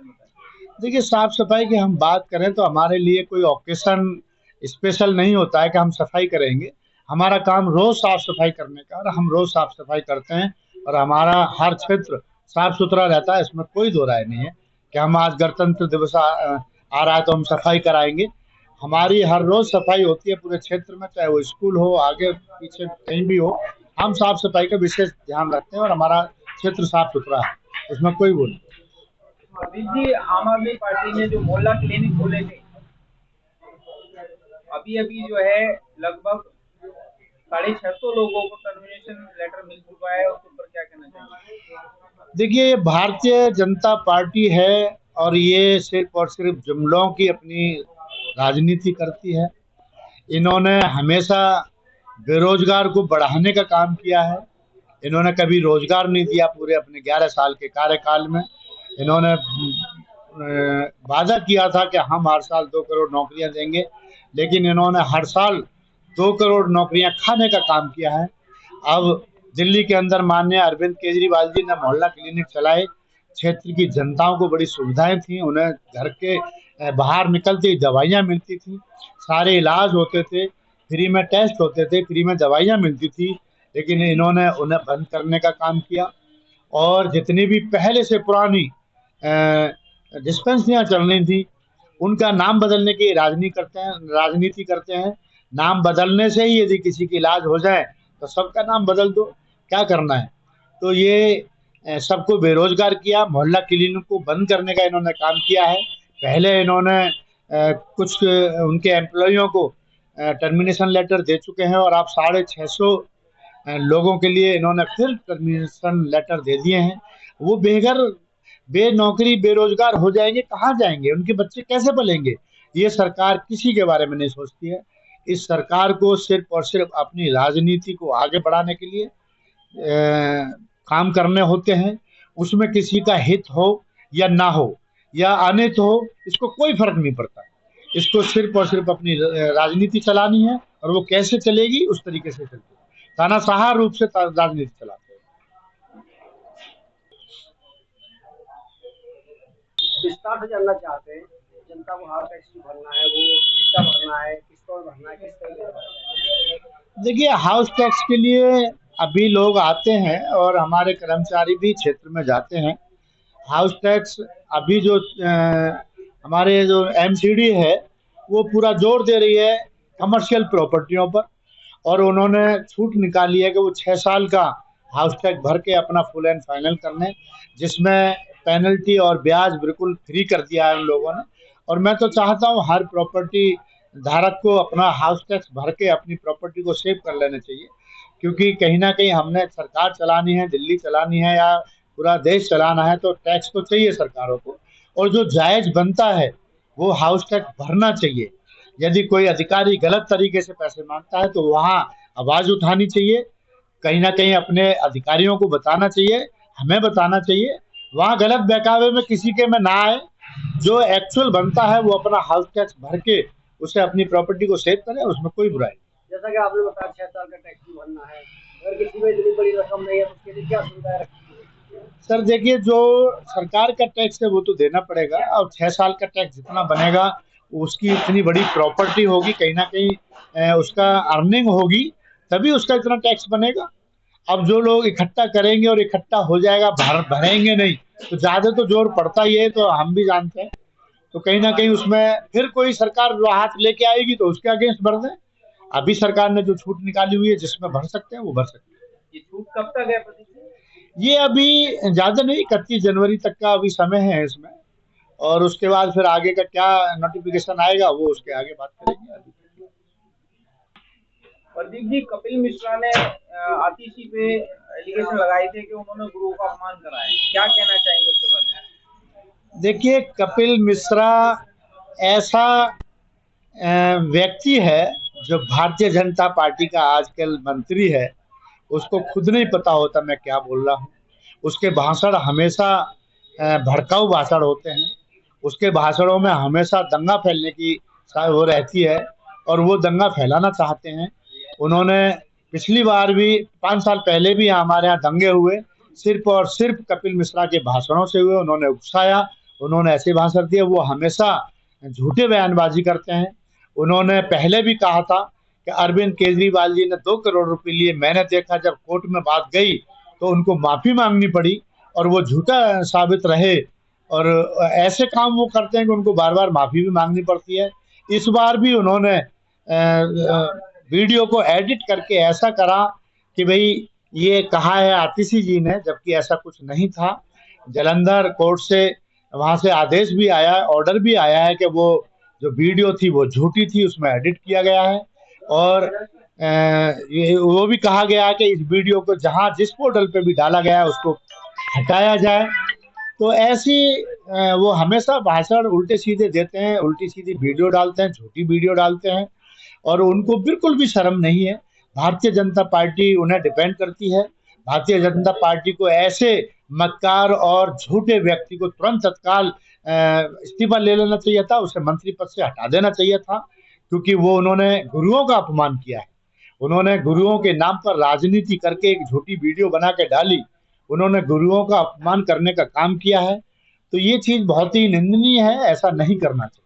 में बताएं। देखिए, साफ सफाई की हम बात करें तो हमारे लिए कोई ओकेशन स्पेशल नहीं होता है कि हम सफाई करेंगे। हमारा काम रोज साफ सफाई करने का, और हम रोज साफ सफाई करते हैं। और हमारा हर क्षेत्र साफ सुथरा रहता है, इसमें कोई दो राय नहीं है कि हम आज गणतंत्र दिवस आ रहा है तो हम सफाई कराएंगे। हमारी हर रोज सफाई होती है पूरे क्षेत्र में, चाहे वो स्कूल हो, आगे पीछे कहीं भी हो। हम साफ सफाई का विशेष ध्यान रखते हैं और हमारा क्षेत्र साफ सुथरा है, उसमें कोई वो नहीं। अभी जी आम आदमी पार्टी ने जो मोहल्ला क्लिनिक खोले थे, अभी अभी जो है लगभग 650 लोगों को टर्मिनेशन लेटर मिल चुका है, उसके ऊपर क्या कहना चाहिए? देखिए, ये भारतीय जनता पार्टी है और ये सिर्फ और सिर्फ जुमलों की अपनी राजनीति करती है। इन्होंने हमेशा बेरोजगार को बढ़ाने का काम किया है। इन्होंने कभी रोजगार नहीं दिया पूरे अपने 11 साल के कार्यकाल में। इन्होंने वादा किया था कि हम हर साल 2 करोड़ नौकरियां देंगे, लेकिन इन्होंने हर साल 2 करोड़ नौकरियां खाने का काम किया है। अब दिल्ली के अंदर माननीय अरविंद केजरीवाल जी ने मोहल्ला क्लिनिक चलाए। क्षेत्र की जनताओं को बड़ी सुविधाएं थी, उन्हें घर के बाहर निकलते ही दवाइयाँ मिलती थी, सारे इलाज होते थे, फ्री में टेस्ट होते थे, फ्री में दवाइयाँ मिलती थी। लेकिन इन्होंने उन्हें बंद करने का काम किया। और जितनी भी पहले से पुरानी डिस्पेंसरियाँ चल रही थी, उनका नाम बदलने की राजनीति करते हैं। नाम बदलने से ही यदि किसी की इलाज हो जाए तो सबका नाम बदल दो, क्या करना है। तो ये सबको बेरोजगार किया, मोहल्ला क्लिनिक को बंद करने का इन्होंने काम किया है। पहले इन्होंने कुछ उनके एम्प्लॉइयों को टर्मिनेशन लेटर दे चुके हैं, और आप 650 लोगों के लिए इन्होंने फिर टर्मिनेशन लेटर दे दिए हैं। वो बेघर, बेनौकरी, बेरोजगार हो जाएंगे, कहाँ जाएंगे, उनके बच्चे कैसे पलेंगे। ये सरकार किसी के बारे में नहीं सोचती है। इस सरकार को सिर्फ और सिर्फ अपनी राजनीति को आगे बढ़ाने के लिए काम करने होते हैं। उसमें किसी का हित हो या ना हो या अनित हो, इसको कोई फर्क नहीं पड़ता। इसको सिर्फ और सिर्फ अपनी राजनीति चलानी है, और वो कैसे चलेगी उस तरीके से चलती है। तानाशाह रूप से राजनीति चलाते हैं। विस्तार से जानना चाहते हैं, जनता को हाउस टैक्स भरना है, वो कितना भरना है, किस्तों में भरना है, किस तरीके से भरना है? देखिए, हाउस टैक्स के लिए अभी लोग आते हैं और हमारे कर्मचारी भी क्षेत्र में जाते हैं। हाउस टैक्स अभी जो हमारे जो एमसीडी है वो पूरा जोर दे रही है कमर्शियल प्रॉपर्टियों पर, और उन्होंने छूट निकाली है कि वो 6 साल का हाउस टैक्स भर के अपना फुल एंड फाइनल कर लें, जिसमें पेनल्टी और ब्याज बिल्कुल फ्री कर दिया है उन लोगों ने। और मैं तो चाहता हूँ हर प्रॉपर्टी धारक को अपना हाउस टैक्स भर के अपनी प्रॉपर्टी को सेव कर लेना चाहिए, क्योंकि कहीं ना कहीं हमने सरकार चलानी है, दिल्ली चलानी है या पूरा देश चलाना है, तो टैक्स तो चाहिए सरकारों को। और जो जायज बनता है वो हाउस टैक्स भरना चाहिए। यदि कोई अधिकारी गलत तरीके से पैसे मांगता है तो वहाँ आवाज उठानी चाहिए, कहीं ना कहीं अपने अधिकारियों को बताना चाहिए, हमें बताना चाहिए। वहाँ गलत बहकावे में किसी के में ना आए। जो एक्चुअल बनता है वो अपना हाउस टैक्स भर के उसे अपनी प्रॉपर्टी को सेव करे, उसमें कोई बुराई नहीं। जैसा कि आपने बताया 6 साल का टैक्स भी भरना है, अगर किसी में इतनी बड़ी रकम नहीं है तो उसके लिए क्या सुविधाएं रखी है? सर देखिए, जो सरकार का टैक्स है वो तो देना पड़ेगा, और 6 साल का टैक्स जितना बनेगा उसकी इतनी बड़ी प्रॉपर्टी होगी, कहीं ना कहीं उसका अर्निंग होगी, तभी उसका इतना टैक्स बनेगा। अब जो लोग इकट्ठा करेंगे और इकट्ठा हो जाएगा, भरेंगे नहीं, तो ज्यादा तो जोर पड़ता ही है, तो हम भी जानते हैं। तो कहीं ना कहीं उसमें फिर कोई सरकार जो हाथ लेके आएगी तो उसके अगेंस्ट भर दें। अभी सरकार ने जो छूट निकाली हुई है जिसमें भर सकते हैं वो भर सकते हैं। ये छूट कब तक है प्रदीप जी? ये अभी ज्यादा नहीं, 31 जनवरी तक का अभी समय है इसमें, और उसके बाद फिर आगे का क्या नोटिफिकेशन आएगा वो उसके आगे बात करेंगे। अभी प्रदीप जी, कपिल मिश्रा ने आतिशी पे एलिगेशन लगाए थे कि उन्होंने गुरुओं का अपमान करा है, क्या कहना चाहेंगे उसके बारे में? देखिए, कपिल मिश्रा ऐसा व्यक्ति है जो भारतीय जनता पार्टी का आजकल मंत्री है, उसको खुद नहीं पता होता मैं क्या बोल रहा हूँ। उसके भाषण हमेशा भड़काऊ भाषण होते हैं। उसके भाषणों में हमेशा दंगा फैलने की वो रहती है, और वो दंगा फैलाना चाहते हैं। उन्होंने पिछली बार भी 5 साल पहले भी हमारे यहाँ दंगे हुए, सिर्फ और सिर्फ कपिल मिश्रा के भाषणों से हुए। उन्होंने उकसाया, उन्होंने ऐसे भाषण दिए। वो हमेशा झूठे बयानबाजी करते हैं। उन्होंने पहले भी कहा था कि अरविंद केजरीवाल जी ने 2 करोड़ रुपए लिए। मैंने देखा जब कोर्ट में बात गई तो उनको माफी मांगनी पड़ी और वो झूठा साबित रहे। और ऐसे काम वो करते हैं कि उनको बार बार माफी भी मांगनी पड़ती है। इस बार भी उन्होंने वीडियो को एडिट करके ऐसा करा कि भाई ये कहा है आतिशी जी ने, जबकि ऐसा कुछ नहीं था। जालंधर कोर्ट से वहां से आदेश भी आया है, ऑर्डर भी आया है कि वो जो वीडियो थी वो झूठी थी, उसमें एडिट किया गया है। और वो भी कहा गया है कि इस वीडियो को जहां जिस पोर्टल पे भी डाला गया है उसको हटाया जाए। तो ऐसी वो हमेशा भाषण उल्टे सीधे देते हैं, उल्टी सीधी वीडियो डालते हैं, झूठी वीडियो डालते हैं और उनको बिल्कुल भी शर्म नहीं है। भारतीय जनता पार्टी उन्हें डिपेंड करती है। भारतीय जनता पार्टी को ऐसे मक्कार और झूठे व्यक्ति को तुरंत तत्काल इस्तीफा ले लेना चाहिए था, उसे मंत्री पद से हटा देना चाहिए था, क्योंकि वो उन्होंने गुरुओं का अपमान किया है। उन्होंने गुरुओं के नाम पर राजनीति करके एक झूठी वीडियो बना के डाली। उन्होंने गुरुओं का अपमान करने का काम किया है। तो ये चीज बहुत ही निंदनीय है, ऐसा नहीं करना चाहिए।